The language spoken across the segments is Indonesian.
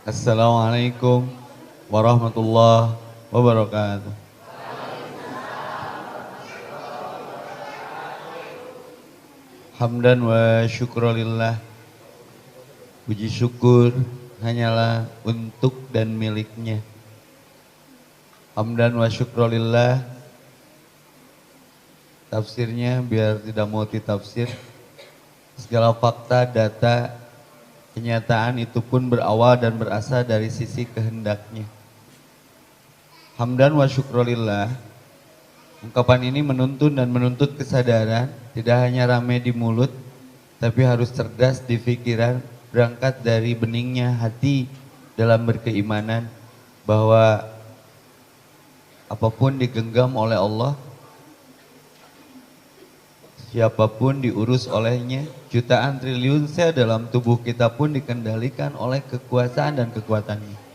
Assalamualaikum warahmatullahi wabarakatuh. Hamdan wa syukrulillah. Puji syukur hanyalah untuk dan miliknya. Hamdan wa syukrulillah. Tafsirnya biar tidak multitafsir. Segala fakta, data, kenyataan itu pun berawal dan berasal dari sisi kehendaknya. Hamdan wa syukrulillah. Ungkapan ini menuntun dan menuntut kesadaran, tidak hanya ramai di mulut, tapi harus cerdas di pikiran, berangkat dari beningnya hati dalam berkeimanan bahwa apapun digenggam oleh Allah, siapapun diurus olehnya, jutaan triliun sel dalam tubuh kita pun dikendalikan oleh kekuasaan dan kekuatannya.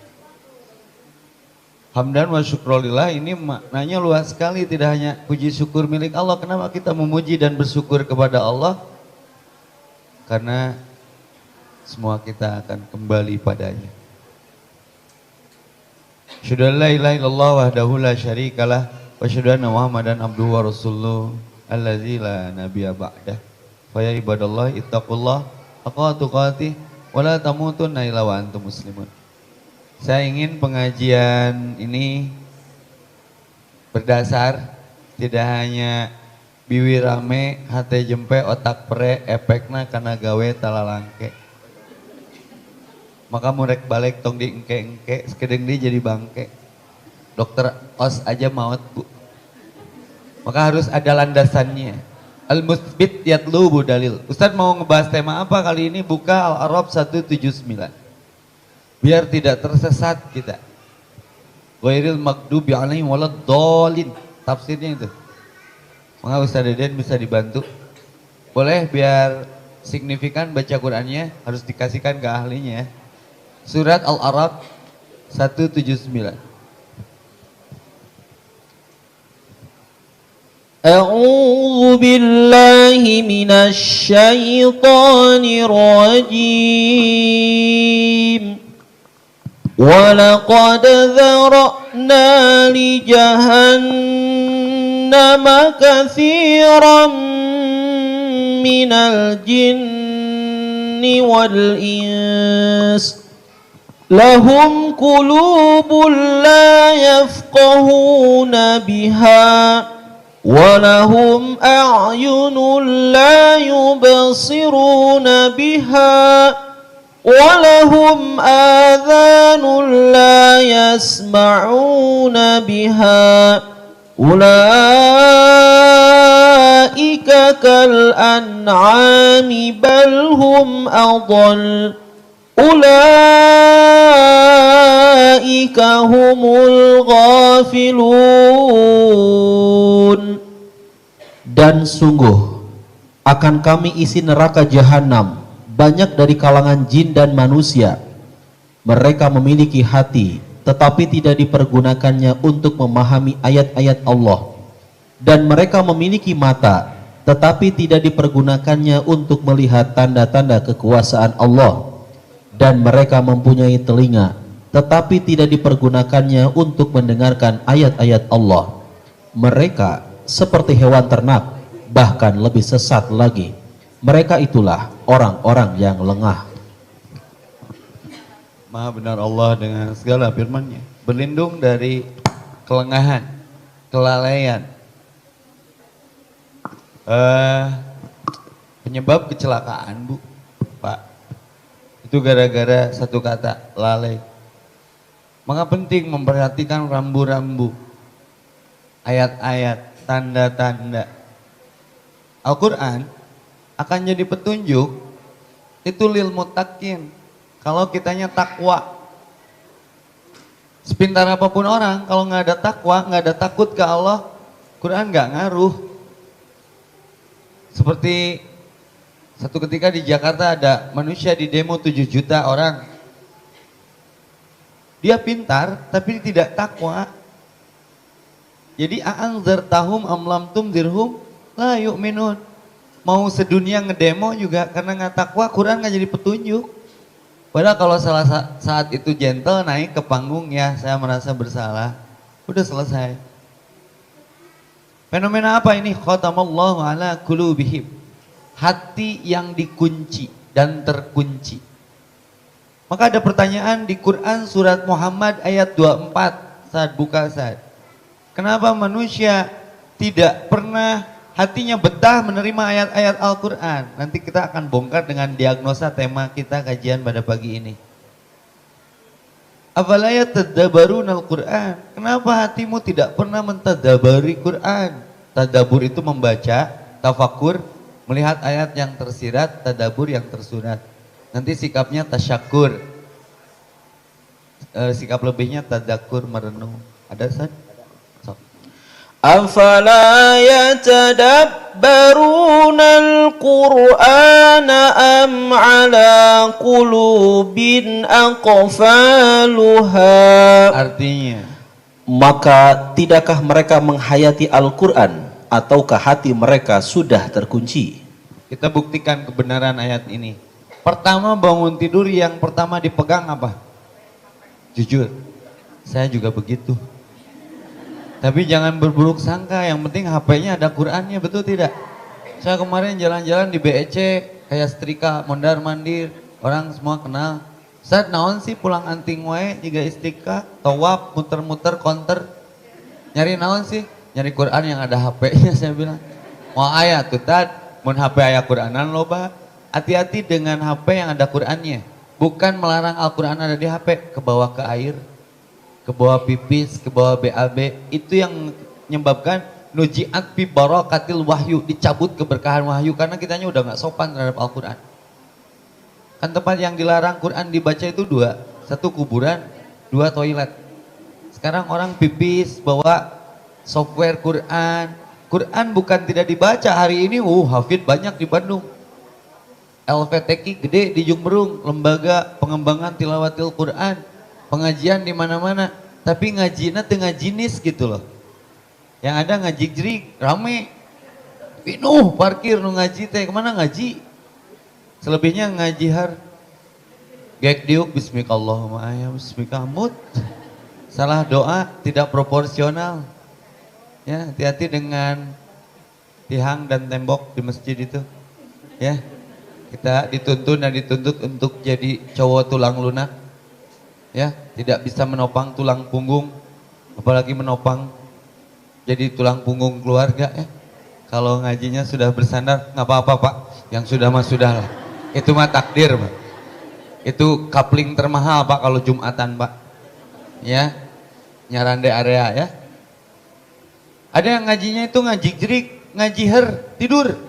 Hamdan wa syukrulillah ini maknanya luas sekali, tidak hanya puji syukur milik Allah. Kenapa kita memuji dan bersyukur kepada Allah? Karena semua kita akan kembali padanya. Asyhadu an la ilaha illallah wahdahu la syarikalah wa asyhadu anna Muhammadan abduhu wa rasuluh allazi la nabiyya ba'dah. Fa ya ibadallah ittaqullah haqqa tuqatih wa la tamutunna illa wa antum muslimun. Saya ingin pengajian ini berdasar tidak hanya biwi rame, hate jempe, otak pere, efekna karena gawe talalangke. Maka murek balik tong di engke-engke, sekedeng di jadi bangke. Dokter os aja maut bu. Maka harus ada landasannya. Al-musbit yatlubu dalil. Ustadz mau ngebahas tema apa kali ini? Buka Al-A'raf 179. Biar tidak tersesat kita. Ghairil maghdubi alaihim waladdallin. Tafsirnya itu. Maka Ustaz Deden bisa dibantu. Boleh biar signifikan baca Qur'annya harus dikasihkan ke ahlinya. Surat Al-A'raf 179. A'udzu billahi minasy syaithanir rajim. وَلَقَدْ ذَرَأْنَا لِجَهَنَّمَ كَثِيرًا مِنَ الْجِنِّ وَالْإِنسِ لَهُمْ قُلُوبٌ لَا يَفْقَهُونَ بِهَا وَلَهُمْ أَعْيُنٌ لَا يُبْصِرُونَ بِهَا وَلَهُمْ آذَانٌ لَا يَسْمَعُونَ بِهَا أُولَئِكَ كَالْأَنْعَامِ بَلْ هُمْ أَضَلُّ أُولَئِكَ هُمُ الْغَافِلُونَ. Dan sungguh akan kami isi neraka jahanam banyak dari kalangan jin dan manusia. Mereka memiliki hati, tetapi tidak dipergunakannya untuk memahami ayat-ayat Allah. Dan mereka memiliki mata, tetapi tidak dipergunakannya untuk melihat tanda-tanda kekuasaan Allah. Dan mereka mempunyai telinga, tetapi tidak dipergunakannya untuk mendengarkan ayat-ayat Allah. Mereka seperti hewan ternak, bahkan lebih sesat lagi. Mereka itulah orang-orang yang lengah. Maha benar Allah dengan segala firman-Nya. Berlindung dari kelengahan, kelalaian. Penyebab kecelakaan bu, Pak. Itu gara-gara satu kata, lalai. Maka penting memperhatikan rambu-rambu, ayat-ayat, tanda-tanda. Al-Quran akan jadi petunjuk itu lil muttaqin. Kalau kitanya takwa, sepintar apapun orang, kalau nggak ada takwa, nggak ada takut ke Allah, Quran nggak ngaruh. Seperti satu ketika di Jakarta ada manusia di demo 7 juta orang. Dia pintar tapi tidak takwa. Jadi a'anzartahum am lam tunzirhum la yu'minun. Mau sedunia ngedemo juga karena nggak takwa, Quran nggak jadi petunjuk. Padahal kalau saat itu gentle naik ke panggung ya saya merasa bersalah. Udah selesai. Fenomena apa ini? Khatamallahu ala qulubihim. Hati yang dikunci dan terkunci. Maka ada pertanyaan di Quran surat Muhammad ayat 24. Saat buka saat. Kenapa manusia tidak pernah hatinya betah menerima ayat-ayat Al-Quran? Nanti kita akan bongkar dengan diagnosa tema kita kajian pada pagi ini. Afala yatadabbaruna al-Quran? Kenapa hatimu tidak pernah mentadabari Quran? Tadabur itu membaca, tafakur, melihat ayat yang tersirat, tadabur yang tersurat. Nanti sikapnya tasyakur. Sikap lebihnya tadakur, merenung. Ada San? أفلا يتدبرون القرآن أم على قلوب أقفالها. Artinya, maka tidakkah mereka menghayati Al-Quran ataukah hati mereka sudah terkunci? kita buktikan kebenaran ayat ini. Pertama bangun tidur yang pertama dipegang apa? Jujur, saya juga begitu. Tapi jangan berburuk sangka, yang penting HP-nya ada Qurannya, betul tidak? Saya kemarin jalan-jalan di BEC, kayak setrika, mondar mandir, orang semua kenal. Saat naon sih pulang anting wae juga istrika, tawaf, muter-muter, konter. Nyari naon sih? Nyari Quran yang ada HP-nya, saya bilang. Mau ayat tuh tad, mun HP aya Quranan loba. Hati-hati dengan HP yang ada Qurannya. Bukan melarang Al-Quran ada di HP, ke bawah ke air. Ke bawah pipis, ke bawah BAB, itu yang menyebabkan nujiat fi barakatil wahyu, dicabut keberkahan wahyu karena kitanya udah nggak sopan terhadap Al-Quran. Kan tempat yang dilarang Quran dibaca itu dua, satu kuburan, dua toilet. Sekarang orang pipis bawa software Quran. Quran bukan tidak dibaca hari ini, hafid banyak di Bandung. LVTQ gede di Jumberung, lembaga pengembangan tilawatil Quran. Pengajian di mana-mana, tapi ngajina teu ngajinis gitu loh. Yang ada ngaji jerik, rame. Pinuh parkir nu ngaji teh, kemana ngaji? Selebihnya ngajihar. Gek diuk bismikallahumma ayam bismikamut. Salah doa, tidak proporsional. Ya, hati-hati dengan tiang dan tembok di masjid itu. Ya, kita dituntun dan dituntut untuk jadi cowok tulang lunak. Ya, tidak bisa menopang tulang punggung, apalagi menopang jadi tulang punggung keluarga ya. Kalau ngajinya sudah bersandar, nggak apa-apa Pak, yang sudah mah sudah lah. Itu mah takdir Pak. Itu kapling termahal Pak kalau Jumatan Pak. Ya, nyarande area ya. Ada yang ngajinya itu ngaji jerik, ngaji her, tidur.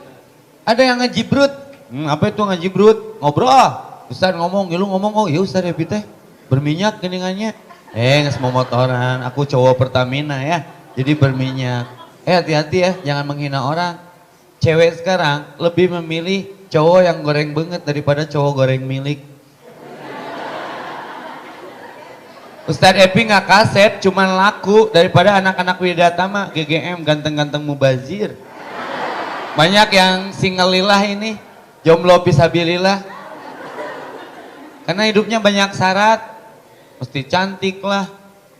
Ada yang ngaji brut. Apa itu ngaji brut? Ngobrol. Ustaz ngomong, lu ngomong, oh iya Ustaz ya teh. Berminyak geningannya, nges mau motoran, aku cowok Pertamina ya, jadi berminyak. Hati-hati ya, jangan menghina orang. Cewek sekarang lebih memilih cowok yang goreng banget daripada cowok goreng milik. Ustadz Epi nggak kaset, cuman laku daripada anak-anak Widatama, GGM, ganteng-ganteng mubazir. Banyak yang single lillah ini, jomblo pisabilillah. Karena hidupnya banyak syarat. Mesti cantik lah,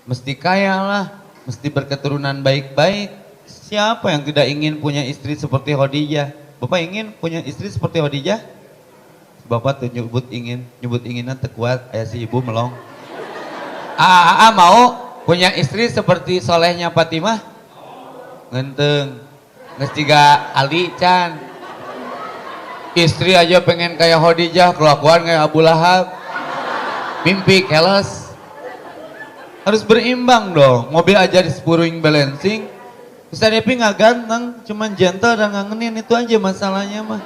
mesti kaya lah, mesti berketurunan baik-baik. Siapa yang tidak ingin punya istri seperti Khadijah? Bapak ingin punya istri seperti Khadijah? Bapak tuh nyebut inginan terkuat, ayah si ibu melong. Mau punya istri seperti solehnya Fatimah? Ngenteng, ngestiga Ali Can. Istri aja pengen kayak Khadijah, kelakuan kayak Abu Lahab. Mimpi keles. Harus berimbang dong. Mobil aja di spurring balancing. Ustaz Epi nggak ganteng, cuman gentle dan ngangenin, itu aja masalahnya mah.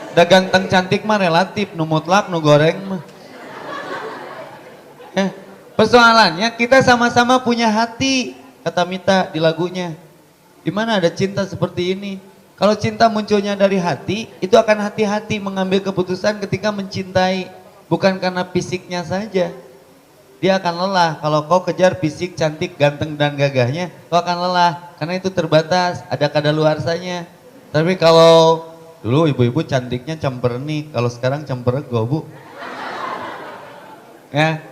Udah ganteng cantik mah relatif, nu mutlak nu goreng mah. Persoalannya kita sama-sama punya hati, kata Mita di lagunya. Di mana ada cinta seperti ini? Kalau cinta munculnya dari hati, itu akan hati-hati mengambil keputusan ketika mencintai. Bukan karena fisiknya saja. Dia akan lelah. Kalau kau kejar fisik, cantik, ganteng, dan gagahnya, kau akan lelah. Karena itu terbatas, ada kadaluarsanya. Tapi kalau dulu ibu-ibu cantiknya cempernik, kalau sekarang cemperego Bu. Ya.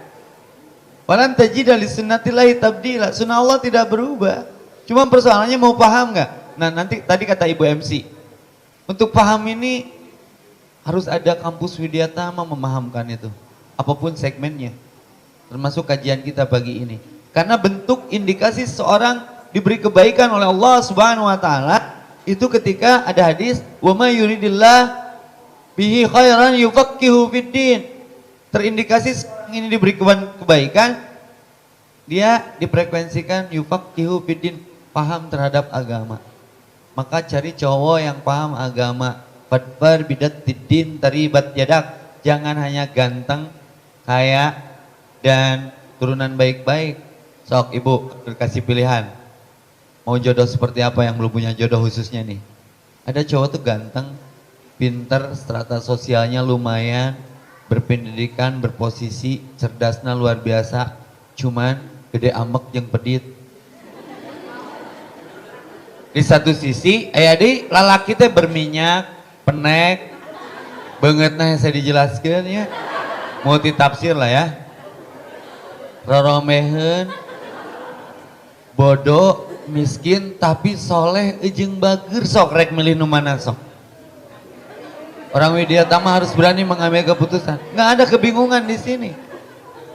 Walan tajida li sunnatillahi tabdila. Sunnah Allah tidak berubah. Cuma persoalannya mau paham nggak? Nah nanti tadi kata Ibu MC, untuk paham ini harus ada kampus Widyatama memahamkan itu. Apapun segmennya. Termasuk kajian kita pagi ini. Karena bentuk indikasi seorang diberi kebaikan oleh Allah Subhanahu wa taala itu ketika ada hadis, "Wa may yuridillah bihi khairan yufaqihu fiddin." Terindikasi ini diberi kebaikan, dia diprekuensikan yufaqihu fiddin, paham terhadap agama. Maka cari cowok yang paham agama. Fadfar bidat tiddin taribat yadak. Jangan hanya ganteng, kaya, dan turunan baik-baik. Sok ibu kasih pilihan. Mau jodoh seperti apa yang belum punya jodoh khususnya nih. Ada cowok tuh ganteng, pinter, strata sosialnya lumayan, berpendidikan, berposisi, cerdasnya luar biasa. Cuman gede amek yang pedit. Di satu sisi, di lalaki teh berminyak, penek, banget nah saya dijelaskan ya. Mau ditafsir lah ya. Roromehen, bodoh, miskin, tapi soleh, ejeng bager, sok rek milih nu mana sok. Orang Widyatama harus berani mengambil keputusan. Nggak ada kebingungan di sini.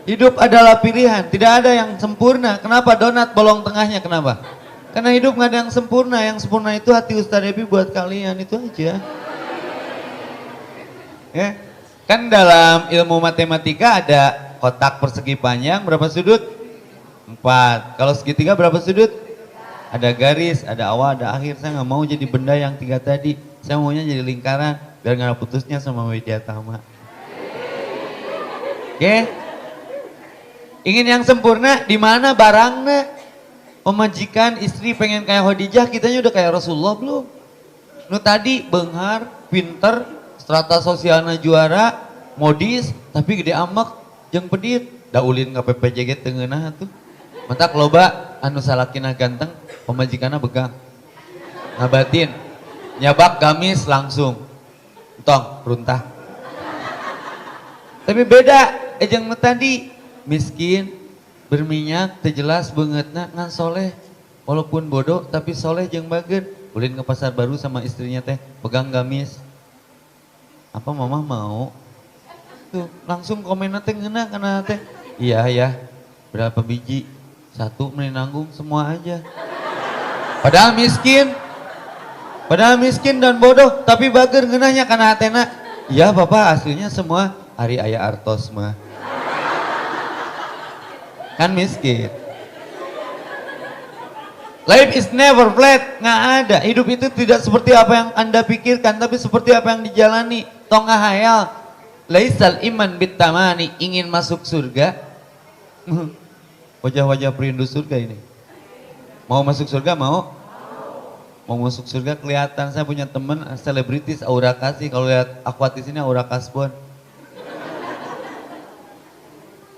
Hidup adalah pilihan, tidak ada yang sempurna. Kenapa donat bolong tengahnya? Kenapa? Karena hidup nggak ada yang sempurna. Yang sempurna itu hati Ustaz Debi buat kalian, itu aja. Ya, kan dalam ilmu matematika ada kotak persegi panjang berapa sudut? 4. Kalau segitiga berapa sudut? Ada garis, ada awal, ada akhir. Saya nggak mau jadi benda yang 3 tadi. Saya maunya jadi lingkaran biar nggak ada putusnya sama Widyatama. Oke? Ingin yang sempurna, di mana barangnya? Pemajikan istri pengen kayak Khadijah, kitanya udah kayak Rasulullah belum? Nu tadi benghar, pinter, strata sosialnya juara, modis, tapi gede amak, jeung pedit. Daulin ke PPJG tengenah tuh. Mantak loba anu salakina ganteng, pemajikanna begang. Ngabatin, nyabak gamis langsung. Tong, runtah. Tapi beda, jeung tadi miskin, berminyak, terjelas bangetna ngan soleh. Walaupun bodoh tapi soleh jeung bager. Ulin ke pasar baru sama istrinya teh, pegang gamis. Apa mama mau? Tuh, langsung komen teh ngeuna kana teh. Iya ya. Berapa biji? 1 menanggung semua aja. Padahal miskin dan bodoh, tapi bager ngeunahnya kana hatena. Iya Bapak, aslinya semua Ari aya artos mah. Kan miskin. Life is never flat, nggak ada. Hidup itu tidak seperti apa yang Anda pikirkan, tapi seperti apa yang dijalani. Tong ngahayal. Laisal iman bitamani, ingin masuk surga. Wajah-wajah perindu surga ini. Mau masuk surga mau? Mau masuk surga kelihatan. Saya punya teman selebritis Aura Kasih. Kalau lihat akwat di sini Aura Kasbon.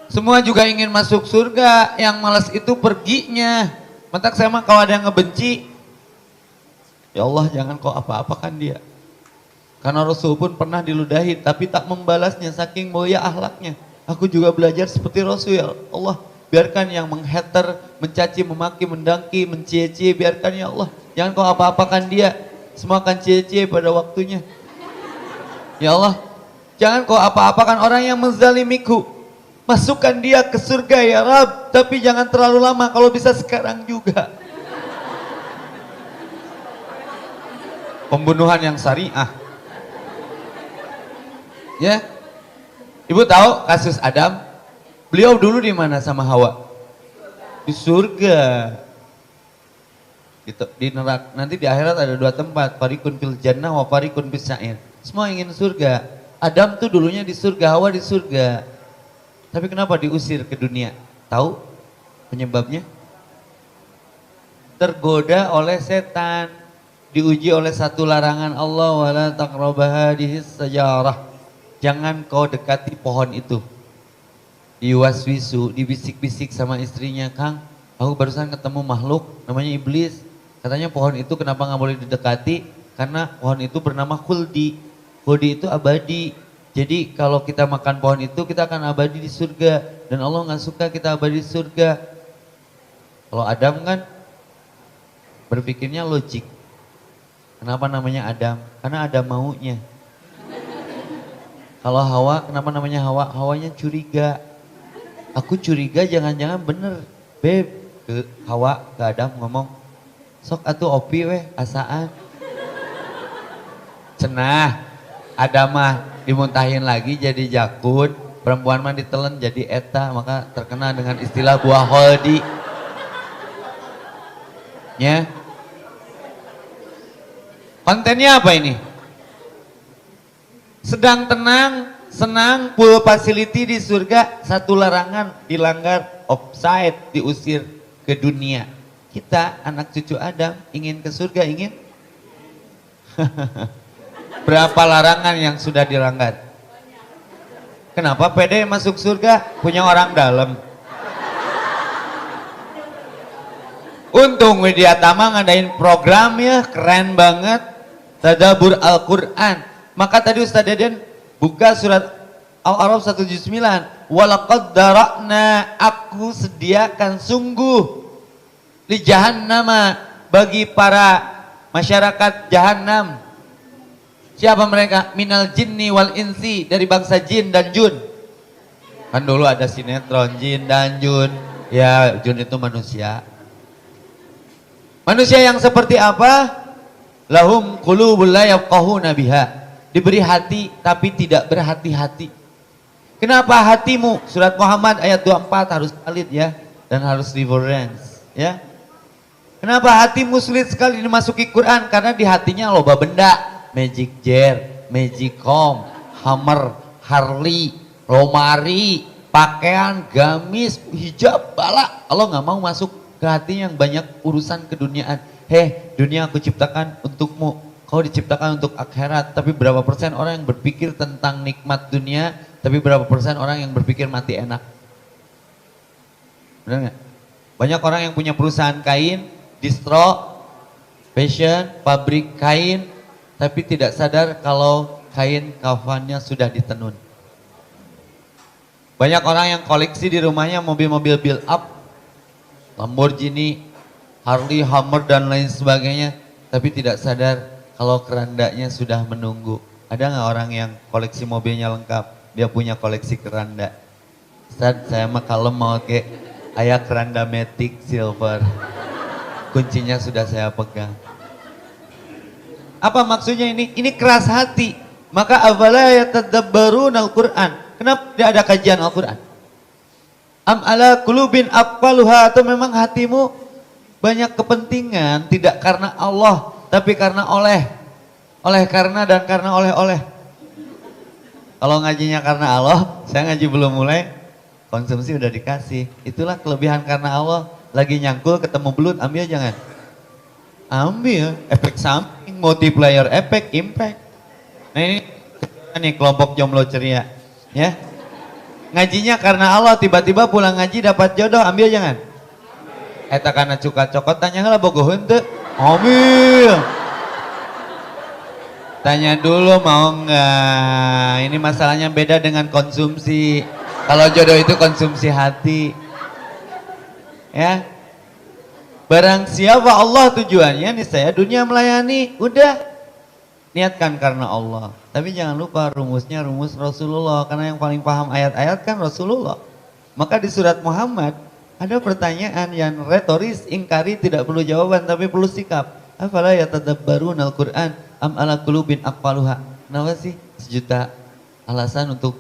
Semua juga ingin masuk surga, yang malas itu perginya. Mentak saya mah kalau ada yang ngebenci, ya Allah jangan kau apa-apakan dia. Karena Rasul pun pernah diludahi tapi tak membalasnya saking mulia akhlaknya. Aku juga belajar seperti Rasul, ya Allah. Biarkan yang menghater, mencaci, memaki, mendangki, mencie-cie, biarkan ya Allah. Jangan kau apa-apakan dia, semua akan cie-cie pada waktunya. Ya Allah, jangan kau apa-apakan orang yang menzalimiku. Masukkan dia ke surga ya Rab, tapi jangan terlalu lama, kalau bisa sekarang juga. Pembunuhan yang syariah. Ya, Ibu tahu kasus Adam? Beliau dulu di mana sama Hawa? Di surga. Gitu, di neraka. Nanti di akhirat ada 2 tempat, farikun fil jannah wa farikun fis sa'ir. Semua ingin surga. Adam tuh dulunya di surga, Hawa di surga. Tapi kenapa diusir ke dunia? Tahu penyebabnya? Tergoda oleh setan, diuji oleh satu larangan Allah, wala taqrabaha sajarah. Jangan kau dekati pohon itu. Diwaswisu, dibisik-bisik sama istrinya, Kang, aku barusan ketemu makhluk namanya iblis. Katanya pohon itu kenapa nggak boleh didekati? Karena pohon itu bernama khuldi. Khuldi itu abadi. Jadi kalau kita makan pohon itu kita akan abadi di surga. Dan Allah nggak suka kita abadi di surga. Kalau Adam kan berpikirnya logik. Kenapa namanya Adam? Karena ada maunya. Kalau Hawa, kenapa namanya Hawa? Hawanya curiga. Aku curiga jangan-jangan bener. Beb, ke Hawa, ke Adam ngomong, sok atuh opi weh, asaan. Cenah, Adam mah dimuntahin lagi jadi jakun, perempuan mah ditelen jadi eta, maka terkenal dengan istilah buah holdi. Ya. Kontennya apa ini? Sedang tenang, senang, full facility di surga, satu larangan dilanggar, offside, diusir ke dunia. Kita anak cucu Adam ingin ke surga, ingin? Berapa larangan yang sudah dilanggar? Kenapa pede masuk surga? Punya orang dalam. Untung Widya Tama ngadain program ya, keren banget. Tadabbur Al-Quran. Maka tadi Ustaz Deden buka surat Al-A'raf 179. Walaqad dara'na, aku sediakan sungguh li jahannama, bagi para masyarakat jahanam. Siapa mereka? Minal jinni wal insi, dari bangsa jin dan jun. Kan dulu ada sinetron jin dan jun. Ya, jun itu manusia. Manusia yang seperti apa? Lahum qulubul la yafqahuna biha. Diberi hati tapi tidak berhati-hati. Kenapa hatimu? Surat Muhammad ayat 24 harus valid ya, dan harus reverence ya. Kenapa hatimu sulit sekali dimasuki Quran? Karena di hatinya loba benda. Magic jar, magicom, hammer, Harley, lomari, pakaian, gamis, hijab, bala. Allah nggak mau masuk ke hati yang banyak urusan keduniaan. Heh, dunia aku ciptakan untukmu. Kau diciptakan untuk akhirat. Tapi berapa persen orang yang berpikir tentang nikmat dunia, tapi berapa persen orang yang berpikir mati enak? Benar nggak? Banyak orang yang punya perusahaan kain, distro, fashion, pabrik kain, tapi tidak sadar kalau kain kafannya sudah ditenun. Banyak orang yang koleksi di rumahnya mobil-mobil build up, Lamborghini, Harley, Hummer dan lain sebagainya, tapi tidak sadar kalau kerandanya sudah menunggu. Ada nggak orang yang koleksi mobilnya lengkap, dia punya koleksi keranda? Ustaz, saya mah kalau mau ke ayah keranda Matic Silver, kuncinya sudah saya pegang. Apa maksudnya ini? Ini keras hati. Maka afala yatadabbarun Al-Quran. Kenapa tidak ada kajian Al-Quran? Am ala qulubin aqfaluha, atau memang hatimu banyak kepentingan, tidak karena Allah, tapi karena oleh karena dan karena oleh. Kalau ngajinya karena Allah, saya ngaji belum mulai, konsumsi udah dikasih. Itulah kelebihan karena Allah. Lagi nyangkul ketemu belut, ambil jangan? Ambil, efek samping, multiplier efek, impact. Nah ini kelompok jomblo ceria, ya. Ngajinya karena Allah, tiba-tiba pulang ngaji dapat jodoh, ambil jangan? Eta karena cuka cokot, tanya lah bogoh henteu. Ambil. Tanya dulu mau enggak? Ini masalahnya beda dengan konsumsi. Kalau jodoh itu konsumsi hati. Ya. Barang siapa Allah tujuannya nih, saya dunia melayani, udah niatkan karena Allah. Tapi jangan lupa rumusnya rumus Rasulullah, karena yang paling paham ayat-ayat kan Rasulullah. Maka di surat Muhammad ada pertanyaan yang retoris, ingkari, tidak perlu jawaban tapi perlu sikap. Afala yatadabbarun Al-Quran am ala qulubin aqfaluha. Kenapa sih sejuta alasan untuk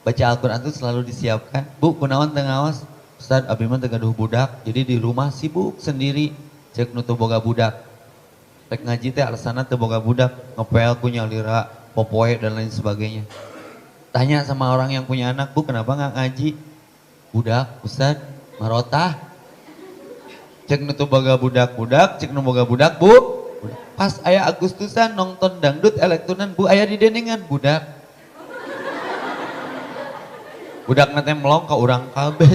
baca Al-Quran itu selalu disiapkan? Bu, kunaon teu ngaos? Ustaz, abdi mah teu gaduh budak, jadi di rumah sibuk sendiri, cek nu teu boga budak. Rek ngaji teh alasana teu boga budak, ngepel punya lira, popoe dan lain sebagainya. Tanya sama orang yang punya anak, Bu, kenapa nggak ngaji? Budak, Ustaz, marotah. Cek nu teu boga budak-budak, cek nu boga budak, Bu. Pas aya Agustusan nonton dangdut elektronan, Bu, aya di denengan budak. Budak nanti melong ke urang kabeh.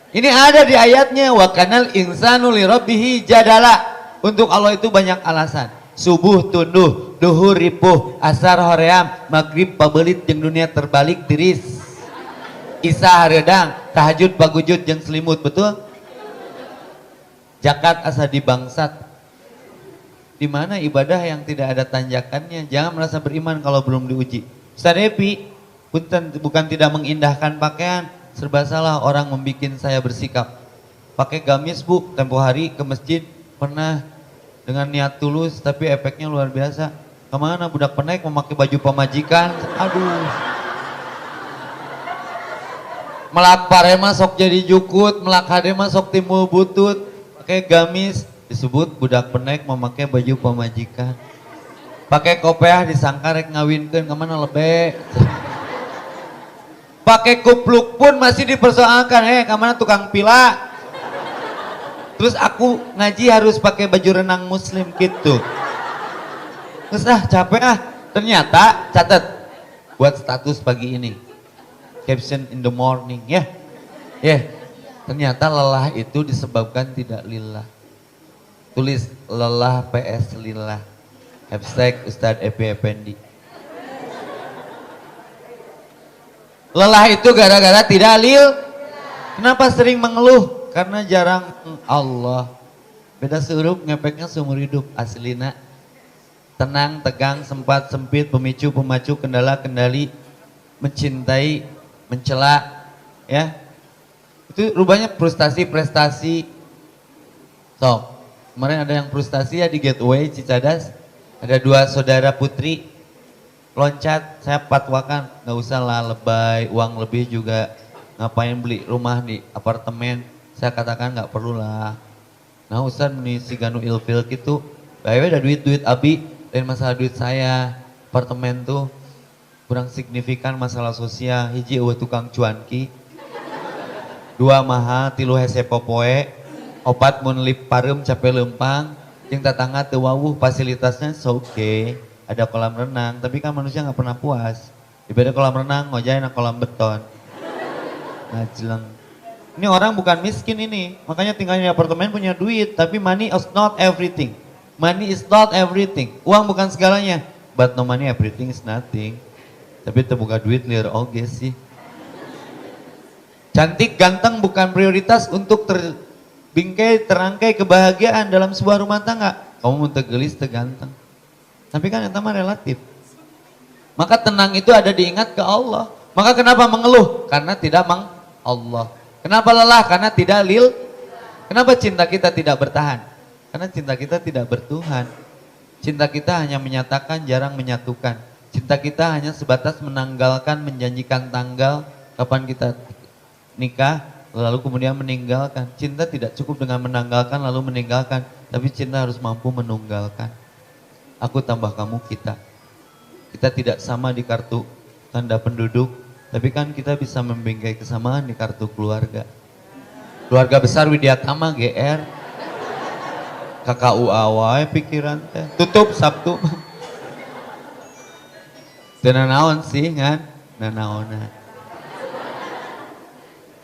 Ini ada di ayatnya, wa kanal insanu li rabbih jadala. Untuk Allah itu banyak alasan. Subuh tunduh, duhur ripuh, asar hoream, maghrib pabelit jeung dunia terbalik tiris. Isya hareudang, tahajud pagujud jeung selimut, betul? Zakat asa dibangsat. Di mana ibadah yang tidak ada tanjakannya? Jangan merasa beriman kalau belum diuji. Ustaz Depi, bukan tidak mengindahkan pakaian, serba salah orang membuat saya bersikap. Pakai gamis bu, tempo hari ke masjid pernah dengan niat tulus tapi efeknya luar biasa. Kemana budak penek memakai baju pemajikan, aduh. Melak parema sok jadi jukut, melak hadema sok timbul butut. Pakai gamis disebut budak penek memakai baju pemajikan. Pakai kopiah disangka rek ngawinkeun kemana lebe. Pakai kupluk pun masih dipersoalkan, kemana tukang pila. Terus aku ngaji harus pakai baju renang muslim gitu. Terus capek ternyata catat buat status pagi ini. Caption in the morning ya. Ternyata lelah itu disebabkan tidak lillah. Tulis lelah PS lillah. Hashtag Ustadz Epi Effendi. Lelah itu gara-gara tidak lil. Kenapa sering mengeluh? Karena jarang Allah. Beda seureup ngepeknya seumur hidup aslina. Tenang, tegang, sempat, sempit, pemicu, pemacu, kendala, kendali, mencintai, mencela, ya. Itu rupanya frustasi, prestasi. So, kemarin ada yang frustasi ya di Gateway Cicadas. Ada 2 saudara putri loncat, saya patwakan, nggak usah lah lebay, uang lebih juga ngapain beli rumah di apartemen. Saya katakan nggak perlu lah. Nah Ustaz nih si Ganu ilfil gitu. Baiknya ada duit abi dan masalah duit saya. Apartemen tuh kurang signifikan masalah sosial. Hiji eueuh tukang cuanki. 2 mahal, 3 hese popoe. 4 mun lip pareum capek lempang. Jeung tatangga teu wawuh fasilitasnya oke. Ada kolam renang, tapi kan manusia nggak pernah puas. Ibadah kolam renang ngojain kolam beton. Nah jelang. Ini orang bukan miskin ini, makanya tinggalnya di apartemen punya duit, tapi money is not everything. Money is not everything. Uang bukan segalanya, but no money everything is nothing. Tapi terbuka duit liar oge sih. Cantik ganteng bukan prioritas untuk terbingkai terangkai kebahagiaan dalam sebuah rumah tangga. Kamu mau tegelis teganteng. Tapi kan itu mah relatif. Maka tenang itu ada diingat ke Allah. Maka kenapa mengeluh? Karena tidak Allah. Kenapa lelah? Karena tidak lil. Kenapa cinta kita tidak bertahan? Karena cinta kita tidak bertuhan. Cinta kita hanya menyatakan, jarang menyatukan. Cinta kita hanya sebatas menanggalkan, menjanjikan tanggal kapan kita nikah, lalu kemudian meninggalkan. Cinta tidak cukup dengan menanggalkan lalu meninggalkan, tapi cinta harus mampu menunggalkan. Aku tambah kamu kita. Kita tidak sama di kartu tanda penduduk, tapi kan kita bisa membingkai kesamaan di kartu keluarga. Keluarga besar Widyatama GR. KKUA wae pikiran teh. Tutup Sabtu. Teu nanaon sih kan? Nanaonan.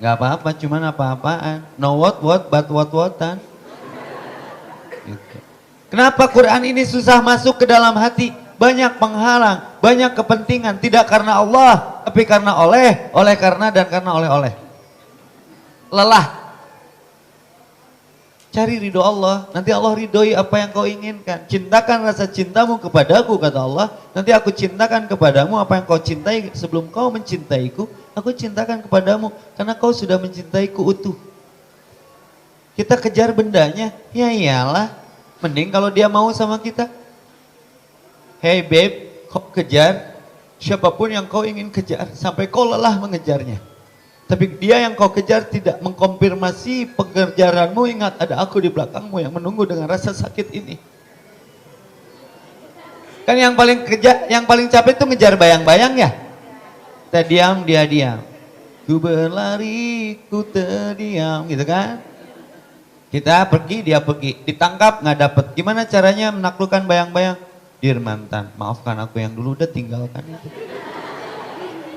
Gak apa-apa, cuman apa-apaan. No what but what-watan. Gitu. Kenapa Quran ini susah masuk ke dalam hati? Banyak penghalang, banyak kepentingan. Tidak karena Allah, tapi karena oleh karena dan karena oleh. Lelah. Cari ridho Allah, nanti Allah ridhoi apa yang kau inginkan. Cintakan rasa cintamu kepadaku, kata Allah. Nanti aku cintakan kepadamu apa yang kau cintai sebelum kau mencintaiku. Aku cintakan kepadamu karena kau sudah mencintaiku utuh. Kita kejar bendanya, ya iyalah. Mending kalau dia mau sama kita. Hey babe, kau kejar siapapun yang kau ingin kejar sampai kau lelah mengejarnya. Tapi dia yang kau kejar tidak mengkonfirmasi pengejaranmu, ingat ada aku di belakangmu yang menunggu dengan rasa sakit ini. Kan yang paling capek itu ngejar bayang-bayang ya. Kita diam, dia diam. Ku berlari, ku terdiam, gitu kan. Kita pergi, dia pergi. Ditangkap, nggak dapet. Gimana caranya menaklukkan bayang-bayang? Dear mantan, maafkan aku yang dulu udah tinggalkan itu.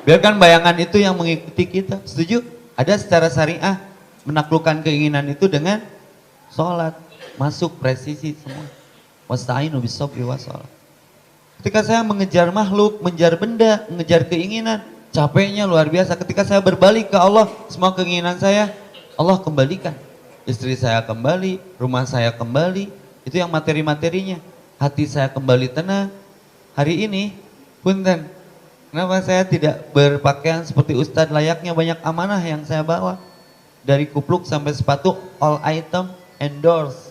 Biarkan bayangan itu yang mengikuti kita. Setuju? Ada secara syariah menaklukkan keinginan itu dengan sholat. Masuk presisi semua. Wasta'inu bisobri wa sholat. Ketika saya mengejar makhluk, mengejar benda, mengejar keinginan, capeknya luar biasa. Ketika saya berbalik ke Allah, semua keinginan saya, Allah kembalikan. Istri saya kembali, rumah saya kembali, itu yang materi-materinya. Hati saya kembali tenang. Hari ini, punten, kenapa saya tidak berpakaian seperti Ustadz, layaknya banyak amanah yang saya bawa. Dari kupluk sampai sepatu, all item endorse.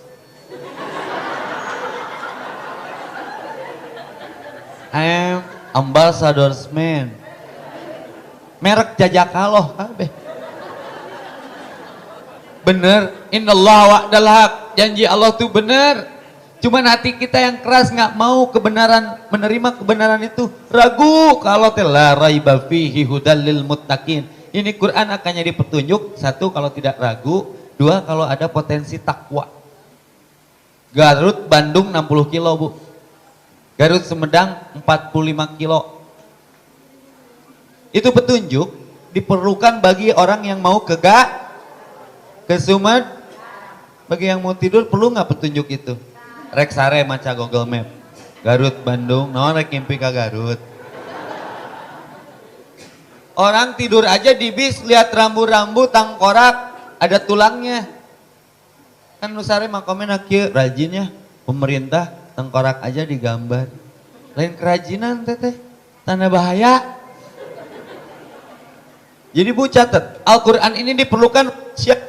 I am ambassador's man. Merek jajakaloh kabeh. Bener, innallah wa'dal haq. Janji Allah tuh bener. Cuman hati kita yang keras nggak mau kebenaran, menerima kebenaran itu. Ragu kalau la raiba fihi hudal lil muttaqin. Ini Quran akan jadi petunjuk. Satu, kalau tidak ragu. Dua, kalau ada potensi takwa. Garut Bandung 60 kilo bu. Garut Sumedang 45 kilo. Itu petunjuk diperlukan bagi orang yang mau ke Sumed. Bagi yang mau tidur perlu nggak petunjuk itu? Rek sare maca Google Map. Garut Bandung, naon rek ngimpi ka Garut. Orang tidur aja di bis lihat rambu-rambu tangkorak ada tulangnya. Kan nusare makomena kieu rajinnya pemerintah tengkorak aja digambar. Lain kerajinan teteh, tanda bahaya. Jadi bu catat, Al-Quran ini diperlukan siapa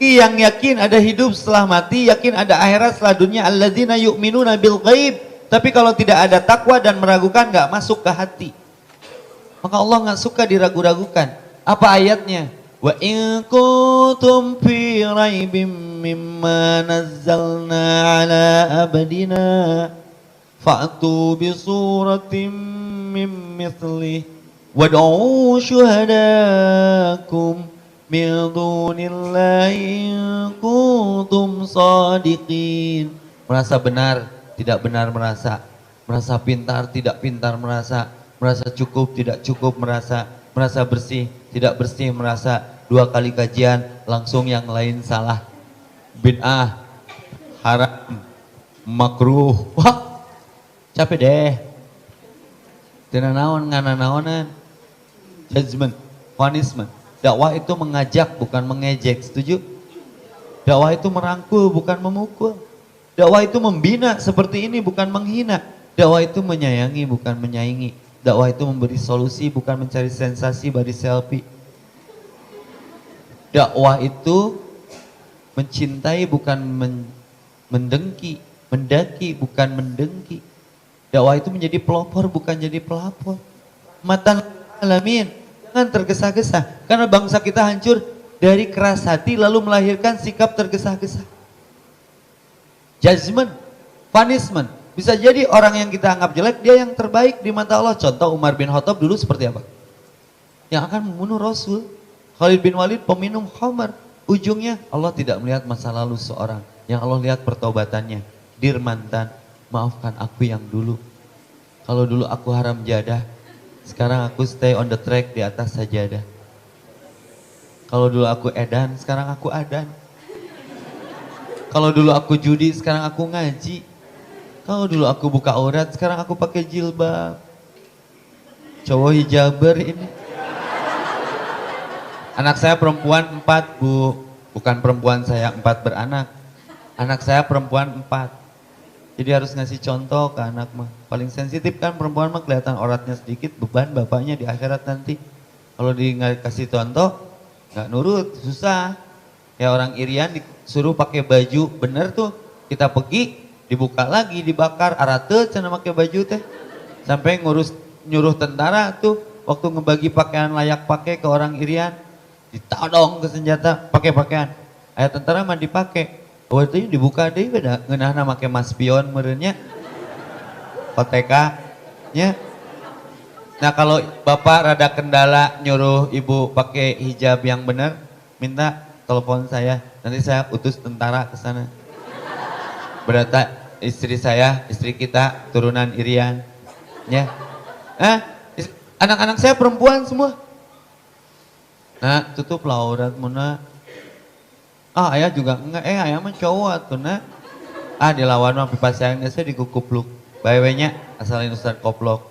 yang yakin ada hidup setelah mati, yakin ada akhirat setelah dunia. Alladzina yu'minuna bil ghaib. Tapi kalau tidak ada takwa dan meragukan, nggak masuk ke hati. Maka Allah nggak suka diragu-ragukan. Apa ayatnya? Wa in kuntum fi raibim mimma nazzalna ala abdina fa'tu bi suratin min mithlih wad'u syuhadakum min dunillahi in kuntum shadiqin. Merasa benar, tidak benar merasa. Merasa pintar, tidak pintar merasa. Merasa cukup, tidak cukup merasa. Merasa bersih, tidak bersih merasa. 2 kali kajian langsung yang lain salah. Bid'ah, haram, makruh. Wah, capek deh. Tina naon ngana naonan. Judgment, punishment. Dakwah itu mengajak bukan mengejek, setuju? Dakwah itu merangkul bukan memukul. Dakwah itu membina seperti ini bukan menghina. Dakwah itu menyayangi bukan menyaingi. Dakwah itu memberi solusi bukan mencari sensasi bari selfie. Dakwah itu mencintai bukan mendengki, mendaki bukan mendengki. Dakwah itu menjadi pelopor bukan jadi pelapor. Matan alamin, jangan tergesa-gesa. Karena bangsa kita hancur dari keras hati lalu melahirkan sikap tergesa-gesa. Judgment, punishment. Bisa jadi orang yang kita anggap jelek, dia yang terbaik di mata Allah. Contoh Umar bin Khattab dulu seperti apa? Yang akan membunuh Rasul. Khalid bin Walid peminum khamar. Ujungnya Allah tidak melihat masa lalu seorang. Yang Allah lihat pertobatannya. Dear mantan, maafkan aku yang dulu. Kalau dulu aku haram jadah, sekarang aku stay on the track di atas sajadah. Kalau dulu aku edan, sekarang aku adan. Kalau dulu aku judi, sekarang aku ngaji. Kalau dulu aku buka aurat, sekarang aku pakai jilbab. Cowok hijaber ini. Anak saya perempuan 4 bu. Bukan perempuan saya 4 beranak. Anak saya perempuan 4. Jadi harus ngasih contoh ke anak mah. Paling sensitif kan perempuan mah kelihatan auratnya sedikit. Beban bapaknya di akhirat nanti. Kalau dikasih contoh, gak nurut, susah. Kayak orang Irian disuruh pakai baju. Bener tuh, kita pergi. Dibuka lagi, dibakar, arate cina pakai baju teh. Sampai nyuruh tentara tuh waktu ngebagi pakaian layak pakai ke orang Irian, ditodong ke senjata, pakai pakaian. Ayat tentara mah dipakai. Waktu itu dibuka deh beda ngeunahna make maspion meureunnya. Koteka nya. Nah kalau bapak rada kendala nyuruh ibu pakai hijab yang benar, minta telepon saya, nanti saya utus tentara ke sana. Berarti istri saya, istri kita turunan Irian. Ya. Anak-anak saya perempuan semua. Nah, tutup aurat muna. Ayah juga enggak, ayah mah cowok tuh nah. Dilawan mah pipa sayangnya saya dikukupluk. Bae-nya asalin Ustaz Koplok.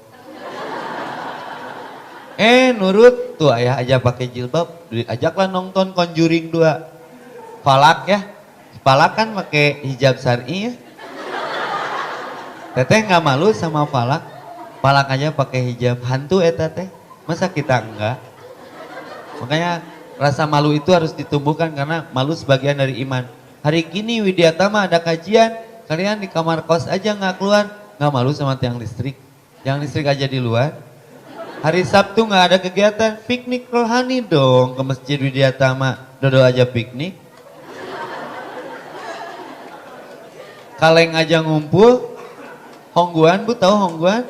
Nurut tuh ayah aja pakai jilbab, ajaklah nonton Conjuring 2. Falak ya. Falak kan pakai hijab syar'i ya. Teteh nggak malu sama Falak? Falak aja pakai hijab hantu teteh. Masa kita enggak? Makanya rasa malu itu harus ditumbuhkan karena malu sebagian dari iman. Hari gini Widyatama ada kajian, kalian di kamar kos aja nggak keluar, nggak malu sama tiang listrik. Tiang listrik aja di luar. Hari Sabtu nggak ada kegiatan, piknik rohani dong ke Masjid Widyatama. Dodo aja piknik. Kaleng aja ngumpul. Hongguan, Bu tahu Hongguan?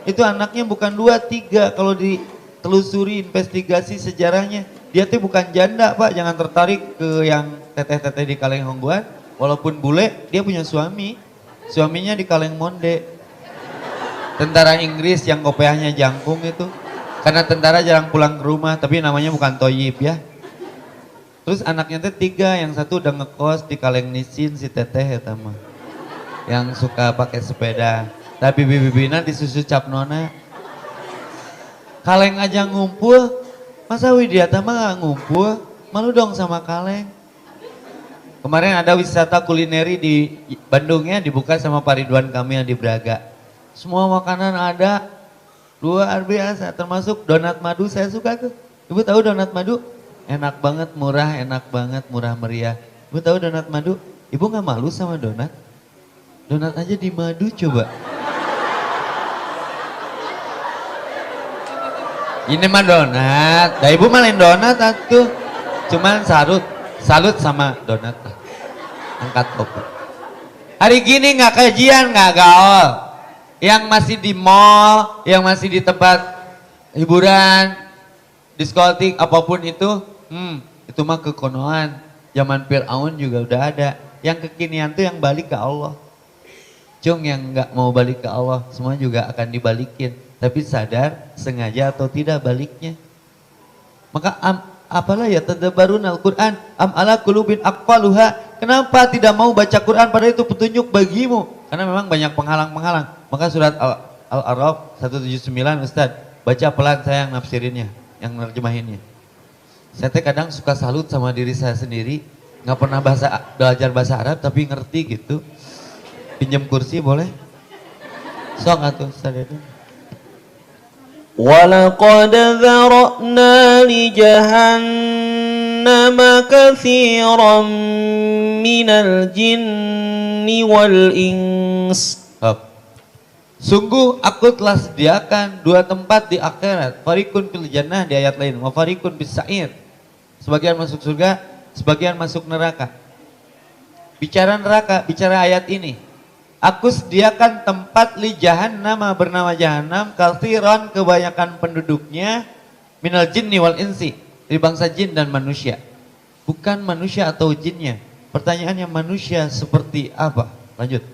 Itu anaknya bukan 2, 3 kalau ditelusuri investigasi sejarahnya. Dia tuh bukan janda Pak, jangan tertarik ke yang teteh-teteh di Kaleng Hongguan. Walaupun bule, dia punya suami. Suaminya di Kaleng Monde. Tentara Inggris yang kopiahnya jangkung itu. Karena tentara jarang pulang ke rumah, tapi namanya bukan Toyib ya. Terus anaknya tuh 3, yang satu udah ngekos di Kaleng Nisin si teteh ya tama. Yang suka pakai sepeda. Tapi bibi-bibina disusu cap nona. Kaleng aja ngumpul, masa Widyatama gak ngumpul? Malu dong sama Kaleng. Kemarin ada wisata kulineri di Bandungnya dibuka sama Pak Ridwan Kamil di Braga. Semua makanan ada, luar biasa, termasuk donat madu saya suka tuh. Ibu tahu donat madu? Enak banget, murah meriah. Ibu tahu donat madu? Ibu gak malu sama donat? Donat aja di madu coba. Ini mah donat, dah ibu malain donat atuh. Cuman salut sama donat. Angkat topi. Hari gini nggak kajian, nggak gaul. Yang masih di mall, yang masih di tempat hiburan, diskotik apapun itu mah kekonoan. Zaman Fir'aun juga udah ada. Yang kekinian tuh yang balik ke Allah. Cung yang nggak mau balik ke Allah, semua juga akan dibalikin. Tapi sadar, sengaja atau tidak baliknya. Maka apalah ya tadabbarun Al-Quran, am ala qulubin aqfaluha. Kenapa tidak mau baca Quran padahal itu petunjuk bagimu? Karena memang banyak penghalang-penghalang. Maka surat Al-A'raf 179 Ustaz, baca pelan saya yang nafsirinnya, yang nerjemahinnya. Saya kadang suka salut sama diri saya sendiri, nggak pernah belajar bahasa Arab tapi ngerti gitu. Pinjam kursi boleh? Sok atuh Ustaz itu. وَلَقَدْ ذَرَأْنَا لِجَهَنَّمَ كَثِيرًا مِنَ الْجِنِّ وَالْإِنسِ. Sungguh aku telah sediakan 2 tempat di akhirat. Fariqun fil jannah di ayat lain. Wa fariqun bis sa'ir. Sebagian masuk surga, sebagian masuk neraka. Bicara neraka, bicara ayat ini. Aku sediakan tempat li jahannam bernama Jahannam, katsiran kebanyakan penduduknya, minal jinni wal insi, dari bangsa jin dan manusia. Bukan manusia atau jinnya. Pertanyaannya manusia seperti apa? Lanjut.